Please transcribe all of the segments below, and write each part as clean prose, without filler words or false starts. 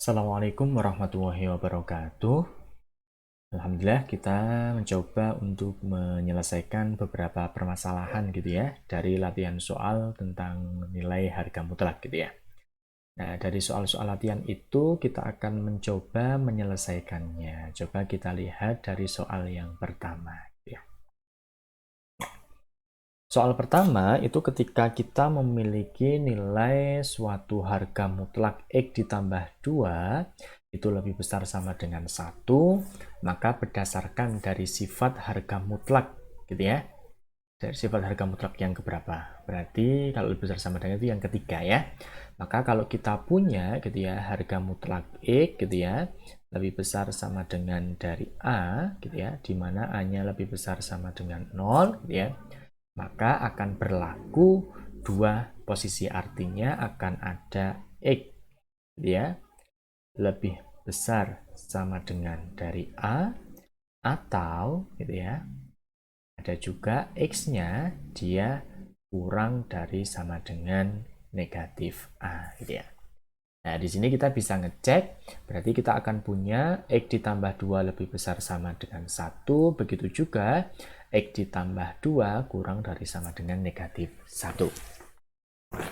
Assalamualaikum warahmatullahi wabarakatuh. Alhamdulillah kita mencoba untuk menyelesaikan beberapa permasalahan gitu ya dari latihan soal tentang nilai harga mutlak gitu ya. Nah, dari soal-soal latihan itu kita akan mencoba menyelesaikannya. Coba kita lihat dari soal yang pertama gitu ya. Soal pertama itu ketika kita memiliki nilai suatu harga mutlak X ditambah 2 itu lebih besar sama dengan 1, maka berdasarkan dari sifat harga mutlak gitu ya. Dari sifat harga mutlak yang keberapa? Berarti kalau lebih besar sama dengan itu yang ketiga ya. Maka kalau kita punya gitu ya harga mutlak X gitu ya lebih besar sama dengan dari A gitu ya, di mana A-nya lebih besar sama dengan 0 gitu ya, maka akan berlaku dua posisi, artinya akan ada X ya lebih besar sama dengan dari A, atau gitu ya ada juga X-nya dia kurang dari sama dengan negatif A gitu ya. Nah, di sini kita bisa ngecek, berarti kita akan punya X ditambah 2 lebih besar sama dengan 1, begitu juga X ditambah 2 kurang dari sama dengan negatif 1.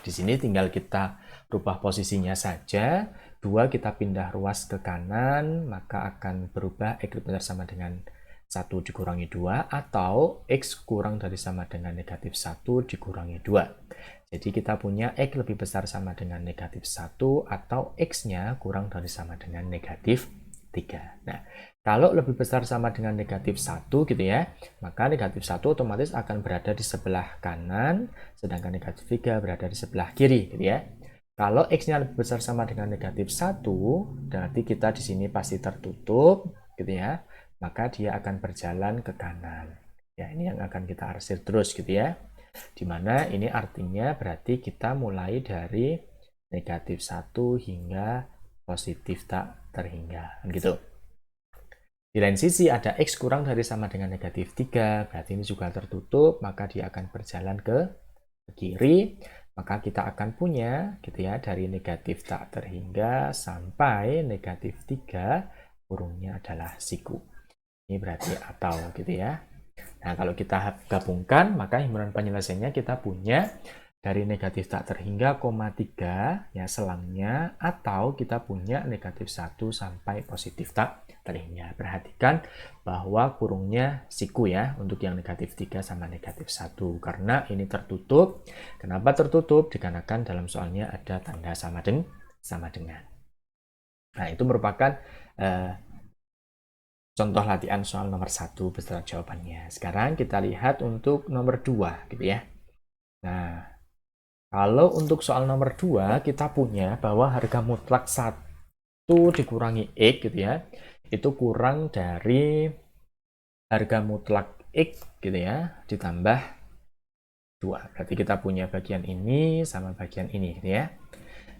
Di sini tinggal kita rubah posisinya saja, 2 kita pindah ruas ke kanan, maka akan berubah X lebih besar sama dengan 1 dikurangi 2, atau X kurang dari sama dengan negatif 1 dikurangi 2. Jadi kita punya X lebih besar sama dengan negatif 1 atau X-nya kurang dari sama dengan negatif 3. Nah, kalau lebih besar sama dengan negatif 1 gitu ya, maka negatif 1 otomatis akan berada di sebelah kanan, sedangkan negatif 3 berada di sebelah kiri gitu ya. Kalau X-nya lebih besar sama dengan negatif 1, berarti kita di sini pasti tertutup gitu ya, maka dia akan berjalan ke kanan. Ya, ini yang akan kita arsir terus gitu ya. Dimana ini artinya berarti kita mulai dari negatif 1 hingga positif tak terhingga gitu. Di lain sisi ada X kurang dari sama dengan negatif 3, berarti ini juga tertutup, maka dia akan berjalan ke kiri, maka kita akan punya gitu ya dari negatif tak terhingga sampai negatif 3 kurungnya adalah siku. Ini berarti atau gitu ya. Nah, kalau kita gabungkan, maka himpunan penyelesaiannya kita punya dari negatif tak terhingga, 3 ya selangnya, atau kita punya negatif 1 sampai positif tak terhingga. Perhatikan bahwa kurungnya siku ya untuk yang negatif 3 sama negatif 1, karena ini tertutup. Kenapa tertutup? Dikarenakan dalam soalnya ada tanda sama dengan. Nah, itu merupakan contoh latihan soal nomor 1 beserta jawabannya. Sekarang kita lihat untuk nomor 2 gitu ya. Nah, kalau untuk soal nomor 2 kita punya bahwa harga mutlak 1 dikurangi X gitu ya, itu kurang dari harga mutlak X gitu ya, ditambah 2. Berarti kita punya bagian ini sama bagian ini gitu ya.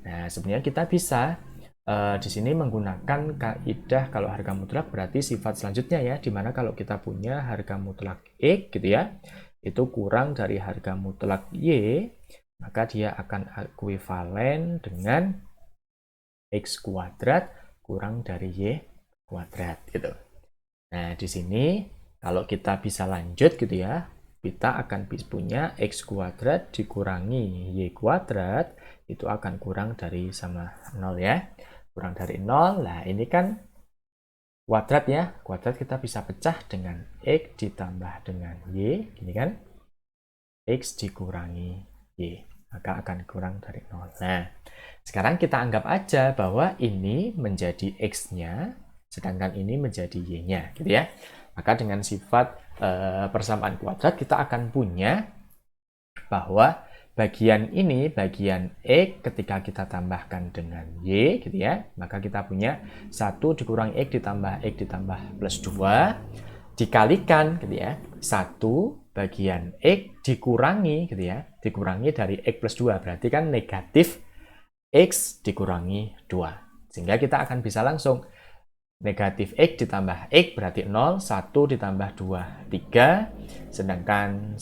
Nah, sebenarnya kita bisa di sini menggunakan kaidah kalau harga mutlak berarti sifat selanjutnya ya, dimana kalau kita punya harga mutlak X gitu ya, itu kurang dari harga mutlak Y, maka dia akan ekuivalen dengan X kuadrat kurang dari Y kuadrat gitu. Nah, di sini kalau kita bisa lanjut gitu ya, kita akan punya X kuadrat dikurangi Y kuadrat, itu akan kurang dari sama 0 ya. Kurang dari 0, nah ini kan kuadrat ya. Kuadrat kita bisa pecah dengan X ditambah dengan Y, gini kan. X dikurangi Y, maka akan kurang dari 0. Nah, sekarang kita anggap aja bahwa ini menjadi X-nya, sedangkan ini menjadi Y-nya, gitu ya. Maka dengan sifat persamaan kuadrat, kita akan punya bahwa bagian ini, bagian X, ketika kita tambahkan dengan Y, gitu ya, maka kita punya 1 dikurangi X ditambah plus 2, dikalikan, gitu ya, 1 bagian X dikurangi, gitu ya, dikurangi dari X plus 2, berarti kan negatif X dikurangi 2. Sehingga kita akan bisa langsung negatif X ditambah X berarti 0, 1 ditambah 2, 3. Sedangkan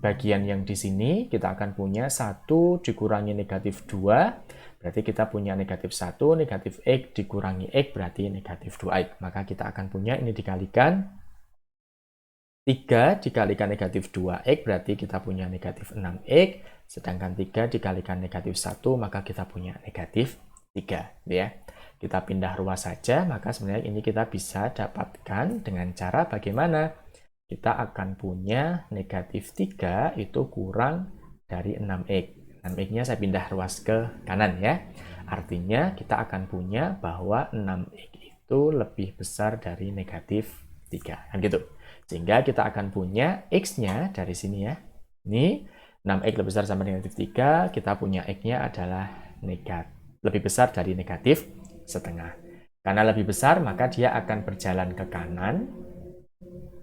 bagian yang di sini kita akan punya 1 dikurangi negatif 2 Berarti kita punya negatif 1, negatif X dikurangi X berarti negatif 2X. Maka kita akan punya ini dikalikan 3 dikalikan negatif 2X berarti kita punya negatif 6X. Sedangkan 3 dikalikan negatif 1 maka kita punya negatif 3. Ya. Kita pindah ruas saja, maka sebenarnya ini kita bisa dapatkan dengan cara bagaimana? Kita akan punya negatif 3 itu kurang dari 6X. 6X-nya saya pindah ruas ke kanan ya. Artinya kita akan punya bahwa 6X itu lebih besar dari negatif 3. Kan gitu. Sehingga kita akan punya X-nya dari sini ya. Ini 6X lebih besar sama negatif 3. Kita punya X-nya adalah lebih besar dari negatif setengah. Karena lebih besar maka dia akan berjalan ke kanan.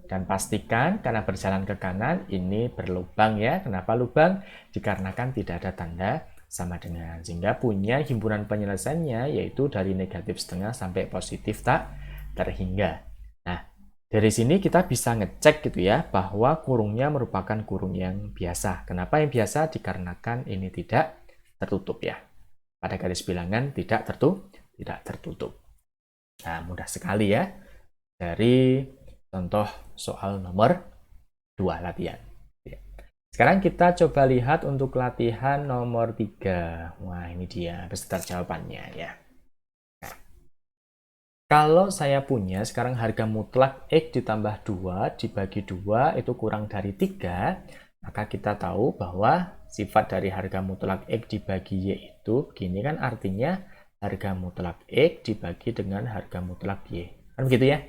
Dan pastikan karena berjalan ke kanan ini berlubang ya. Kenapa lubang? Dikarenakan tidak ada tanda sama dengan. Sehingga punya himpunan penyelesaiannya yaitu dari negatif setengah sampai positif tak terhingga. Nah, dari sini kita bisa ngecek gitu ya bahwa kurungnya merupakan kurung yang biasa. Kenapa yang biasa? Dikarenakan ini tidak tertutup ya. Pada garis bilangan tidak tertutup. Nah, mudah sekali ya. Dari contoh soal nomor 2 latihan. Sekarang kita coba lihat untuk latihan nomor 3. Wah, ini dia beserta jawabannya ya. Nah, kalau saya punya sekarang harga mutlak X ditambah 2 dibagi 2 itu kurang dari 3, maka kita tahu bahwa sifat dari harga mutlak X dibagi Y itu begini kan, artinya harga mutlak X dibagi dengan harga mutlak Y. Kan begitu ya?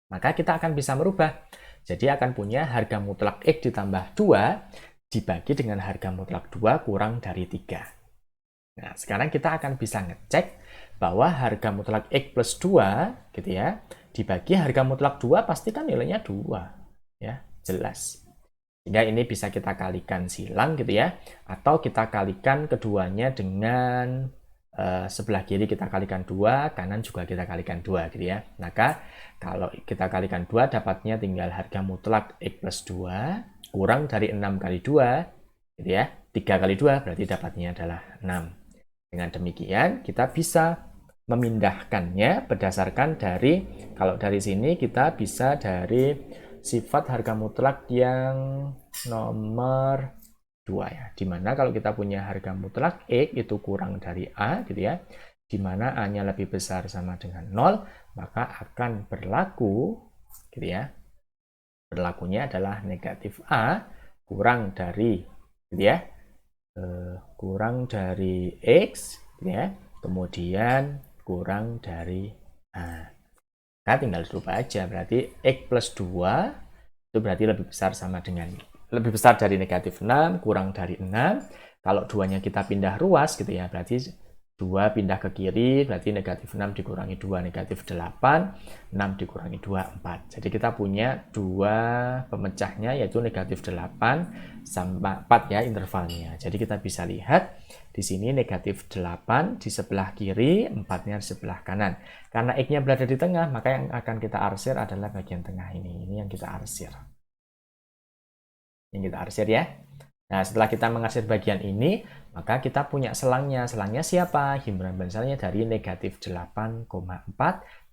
Maka kita akan bisa merubah. Jadi akan punya harga mutlak X ditambah 2 dibagi dengan harga mutlak 2 kurang dari 3. Nah, sekarang kita akan bisa ngecek bahwa harga mutlak X plus 2 gitu ya, dibagi harga mutlak 2 pasti kan nilainya 2. Ya, jelas. Sehingga ini bisa kita kalikan silang gitu ya, atau kita kalikan keduanya dengan sebelah kiri kita kalikan 2, kanan juga kita kalikan 2 gitu ya. Maka kalau kita kalikan 2 dapatnya tinggal harga mutlak X plus 2 kurang dari 6 kali 2 gitu ya. 3 kali 2 berarti dapatnya adalah 6. Dengan demikian kita bisa memindahkannya berdasarkan dari, kalau dari sini kita bisa dari sifat harga mutlak yang nomor 2 ya, dimana kalau kita punya harga mutlak X itu kurang dari A gitu ya, dimana A-nya lebih besar sama dengan 0, maka akan berlaku gitu ya, berlakunya adalah negatif A kurang dari gitu ya, kurang dari X gitu ya, kemudian kurang dari A. Nah, tinggal dirubah aja, berarti X plus 2 itu berarti lebih besar sama dengan, lebih besar dari negatif 6 kurang dari 6. Kalau 2-nya kita pindah ruas gitu ya, berarti 2 pindah ke kiri, berarti negatif 6 dikurangi 2, negatif 8, 6 dikurangi 2, 4. Jadi kita punya 2 pemecahnya yaitu negatif 8 sampai 4 ya intervalnya. Jadi kita bisa lihat di sini negatif 8 di sebelah kiri, 4-nya di sebelah kanan. Karena X-nya berada di tengah, maka yang akan kita arsir adalah bagian tengah ini. Ini yang kita arsir. Yang kita arsir ya. Nah, setelah kita mengarsir bagian ini, maka kita punya selangnya. Selangnya siapa? Himpunan penyelesaiannya dari negatif 8,4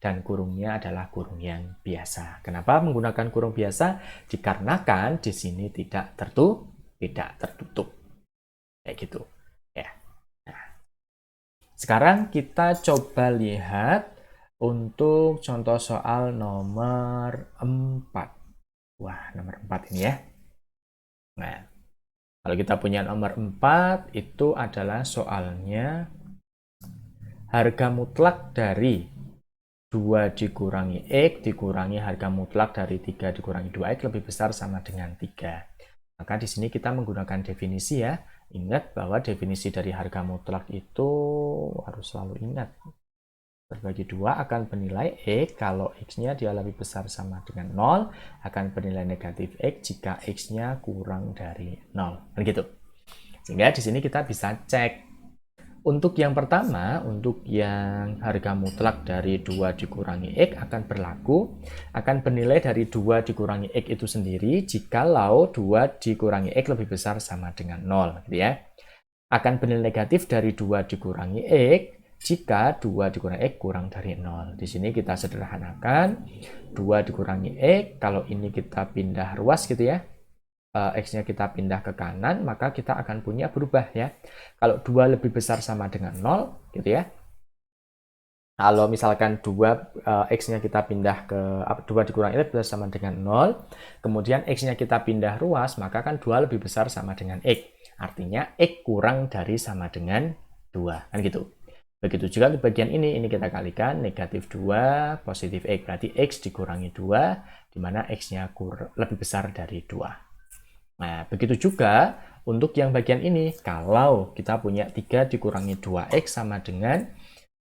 dan kurungnya adalah kurung yang biasa. Kenapa menggunakan kurung biasa? Dikarenakan di sini tidak tertutup. Kayak gitu. Ya. Nah, sekarang kita coba lihat untuk contoh soal nomor 4. Wah, nomor 4 ini ya. Nah, kalau kita punya nomor 4, itu adalah soalnya harga mutlak dari 2 dikurangi X dikurangi harga mutlak dari 3 dikurangi 2X lebih besar sama dengan 3. Maka di sini kita menggunakan definisi ya. Ingat bahwa definisi dari harga mutlak itu harus selalu ingat. Berbagi 2 akan bernilai X kalau X-nya dia lebih besar sama dengan 0, akan bernilai negatif X jika X-nya kurang dari 0. Begitu. Sehingga di sini kita bisa cek. Untuk yang pertama, untuk yang harga mutlak dari 2 dikurangi X akan berlaku, akan bernilai dari 2 dikurangi X itu sendiri jikalau 2 dikurangi X lebih besar sama dengan 0. Gitu ya. akan bernilai negatif dari 2 dikurangi X jika 2 dikurangi X kurang dari 0. Di sini kita sederhanakan, 2 dikurangi X, kalau ini kita pindah ruas gitu ya, X-nya kita pindah ke kanan, maka kita akan punya berubah ya. Kalau 2 lebih besar sama dengan 0, gitu ya. Kalau misalkan 2 X-nya kita pindah ke 2 dikurangi X besar sama dengan 0, kemudian X-nya kita pindah ruas, maka kan 2 lebih besar sama dengan X. Artinya X kurang dari sama dengan 2, kan gitu. Begitu juga di bagian ini kita kalikan negatif 2, positif X. Berarti X dikurangi 2, di mana X-nya lebih besar dari 2. Nah, begitu juga untuk yang bagian ini. Kalau kita punya 3 dikurangi 2X sama dengan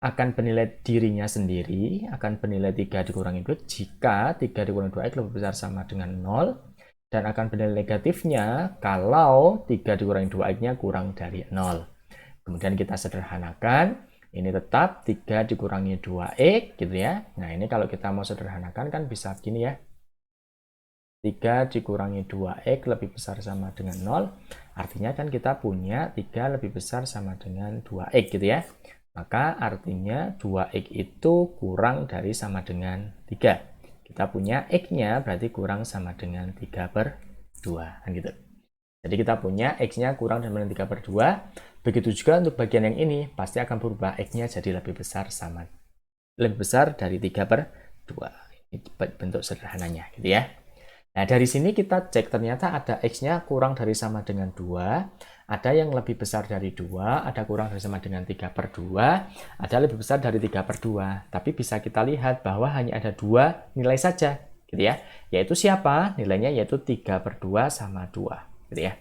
akan bernilai dirinya sendiri, akan bernilai 3 dikurangi 2 jika 3 dikurangi 2X lebih besar sama dengan 0, dan akan bernilai negatifnya kalau 3 dikurangi 2X-nya kurang dari 0. Kemudian kita sederhanakan, ini tetap 3 dikurangi 2X gitu ya. Nah, ini kalau kita mau sederhanakan kan bisa begini ya. 3 dikurangi 2X lebih besar sama dengan 0, artinya kan kita punya 3 lebih besar sama dengan 2X gitu ya. Maka artinya 2X itu kurang dari sama dengan 3. Kita punya X-nya berarti kurang sama dengan 3/2, kan gitu. Jadi kita punya X-nya kurang sama dengan 3/2. Begitu juga untuk bagian yang ini, pasti akan berubah X-nya jadi lebih besar dari 3/2. Ini bentuk sederhananya gitu ya. Nah, dari sini kita cek ternyata ada X-nya kurang dari sama dengan 2, ada yang lebih besar dari 2, ada kurang dari sama dengan 3/2, ada lebih besar dari 3/2. Tapi bisa kita lihat bahwa hanya ada 2 nilai saja, gitu ya. Yaitu siapa? Nilainya yaitu 3/2 sama 2, gitu ya.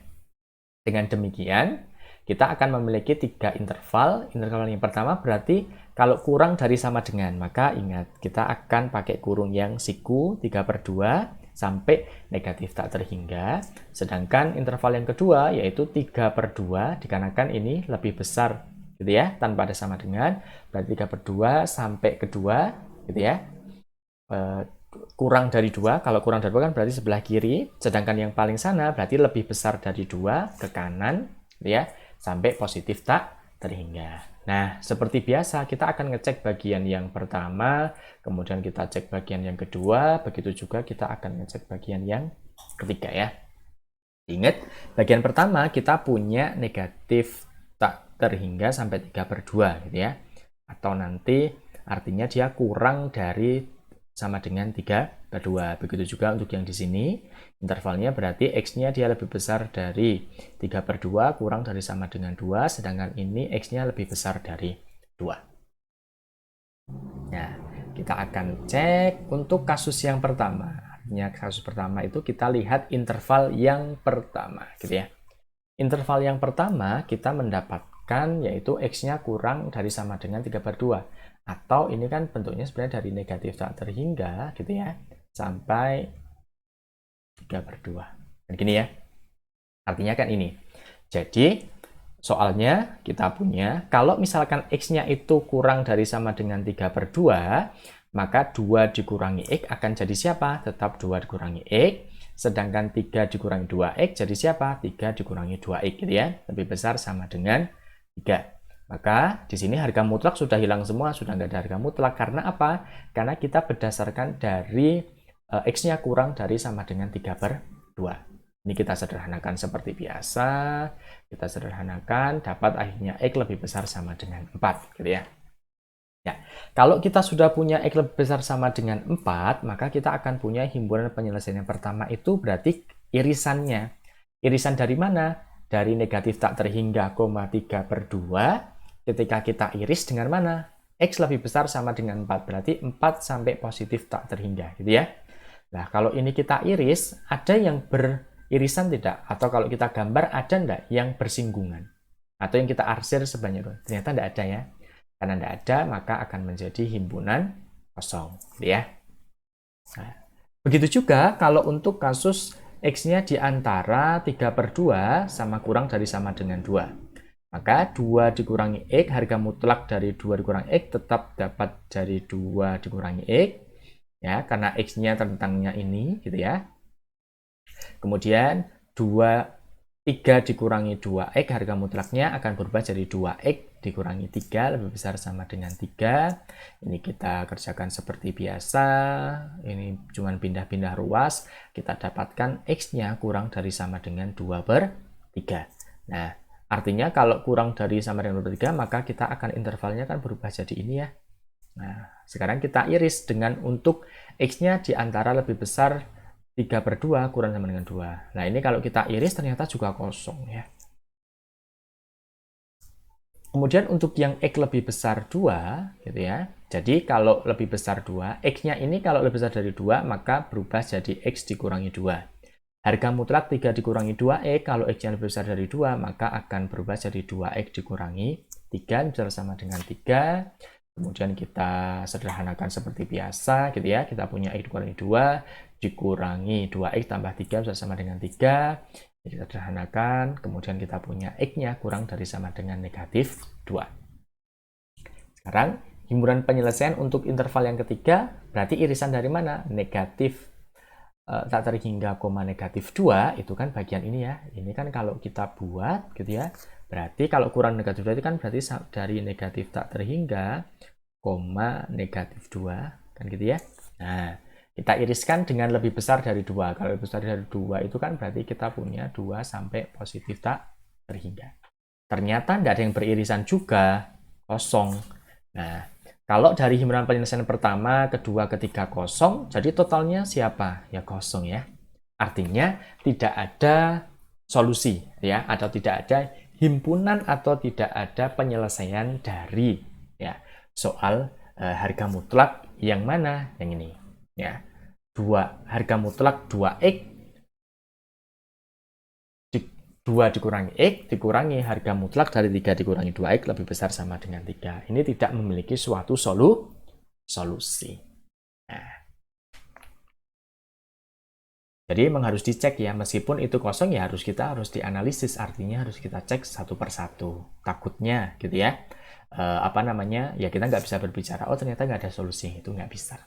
Dengan demikian, kita akan memiliki 3 interval. Interval yang pertama berarti kalau kurang dari sama dengan, maka ingat, kita akan pakai kurung yang siku 3/2, sampai negatif tak terhingga. Sedangkan interval yang kedua yaitu 3/2, dikarenakan ini lebih besar gitu ya, tanpa ada sama dengan, berarti 3/2 sampai kedua gitu ya, kurang dari 2. Kalau kurang dari 2 kan berarti sebelah kiri, sedangkan yang paling sana berarti lebih besar dari 2 ke kanan gitu ya, sampai positif tak terhingga. Nah, seperti biasa, kita akan ngecek bagian yang pertama, kemudian kita cek bagian yang kedua, begitu juga kita akan ngecek bagian yang ketiga ya. Ingat, bagian pertama kita punya negatif tak terhingga sampai 3/2 gitu ya. Atau nanti artinya dia kurang dari sama dengan 3/2. Begitu juga untuk yang di sini, intervalnya berarti X-nya dia lebih besar dari 3/2 kurang dari sama dengan 2, sedangkan ini X-nya lebih besar dari 2. Nah, kita akan cek untuk kasus yang pertama. Artinya kasus pertama itu kita lihat interval yang pertama, gitu ya. Interval yang pertama kita mendapatkan yaitu X-nya kurang dari sama dengan 3/2. Atau ini kan bentuknya sebenarnya dari negatif tak terhingga, gitu ya, sampai 3/2. Dan gini ya, artinya kan ini. Jadi, soalnya kita punya, kalau misalkan X-nya itu kurang dari sama dengan 3/2, maka 2 dikurangi X akan jadi siapa? Tetap 2 dikurangi X. Sedangkan 3 dikurangi 2X jadi siapa? 3 dikurangi 2X gitu ya. Lebih besar sama dengan 3. Maka di sini harga mutlak sudah hilang semua, sudah nggak ada harga mutlak. Karena apa? Karena kita berdasarkan dari X-nya kurang dari sama dengan 3/2. Ini kita sederhanakan seperti biasa. Kita sederhanakan, dapat akhirnya X lebih besar sama dengan 4. Gitu ya. Ya, kalau kita sudah punya X lebih besar sama dengan 4, maka kita akan punya himpunan penyelesaian yang pertama itu berarti irisannya. Irisan dari mana? Dari negatif tak terhingga, 3/2. Ketika kita iris dengan mana? X lebih besar sama dengan 4, berarti 4 sampai positif tak terhingga, gitu ya. Nah, kalau ini kita iris, ada yang beririsan tidak? Atau kalau kita gambar, ada enggak yang bersinggungan? Atau yang kita arsir sebanyak itu? Ternyata enggak ada ya. Karena tidak ada, maka akan menjadi himpunan kosong, gitu ya. Nah, begitu juga kalau untuk kasus X-nya di antara 3/2 sama kurang dari sama dengan 2. Maka 2 dikurangi X, harga mutlak dari 2 dikurangi X tetap dapat dari 2 dikurangi X. Ya, karena X-nya tentangnya ini, gitu ya. Kemudian 2 3 dikurangi 2X, harga mutlaknya akan berubah jadi 2X dikurangi 3, lebih besar sama dengan 3. Ini kita kerjakan seperti biasa. Ini cuma pindah-pindah ruas. Kita dapatkan X-nya kurang dari sama dengan 2/3. Nah, artinya kalau kurang dari sama dengan 2/3, maka kita akan intervalnya kan berubah jadi ini ya. Nah, sekarang kita iris dengan untuk X-nya di antara lebih besar 3/2 kurang sama dengan 2. Nah, ini kalau kita iris ternyata juga kosong ya. Kemudian untuk yang X lebih besar 2, gitu ya. Jadi kalau lebih besar 2, X-nya ini kalau lebih besar dari 2, maka berubah jadi X dikurangi 2. Harga mutlak 3 dikurangi 2X, kalau X-nya lebih besar dari 2, maka akan berubah jadi 2X dikurangi 3, bisa sama dengan 3. Kemudian kita sederhanakan seperti biasa, gitu ya. Kita punya X dikurangi 2, dikurangi 2X tambah 3 bisa sama dengan 3. Kita sederhanakan, kemudian kita punya X-nya kurang dari sama dengan negatif 2. Sekarang, himpunan penyelesaian untuk interval yang ketiga, berarti irisan dari mana? Negatif tak terhingga, negatif 2, itu kan bagian ini ya. Ini kan kalau kita buat, gitu ya. Berarti kalau kurang negatif 2 itu kan berarti dari negatif tak terhingga, negatif 2, kan gitu ya. Nah, kita iriskan dengan lebih besar dari 2. Kalau lebih besar dari 2 itu kan berarti kita punya 2 sampai positif tak terhingga. Ternyata tidak ada yang beririsan juga, kosong. Nah, kalau dari himpunan penyelesaian pertama, kedua, ketiga kosong, jadi totalnya siapa? Ya kosong ya. Artinya tidak ada solusi ya, atau tidak ada himpunan atau tidak ada penyelesaian dari ya soal harga mutlak yang mana? Yang ini ya. Harga mutlak 2X 2 dikurangi X dikurangi harga mutlak dari 3 dikurangi 2X lebih besar sama dengan 3. Ini tidak memiliki suatu solusi. Nah, jadi memang harus dicek ya, meskipun itu kosong ya kita harus dianalisis, artinya harus kita cek satu persatu. Takutnya gitu ya, ya kita nggak bisa berbicara, oh ternyata nggak ada solusi, itu nggak bisa.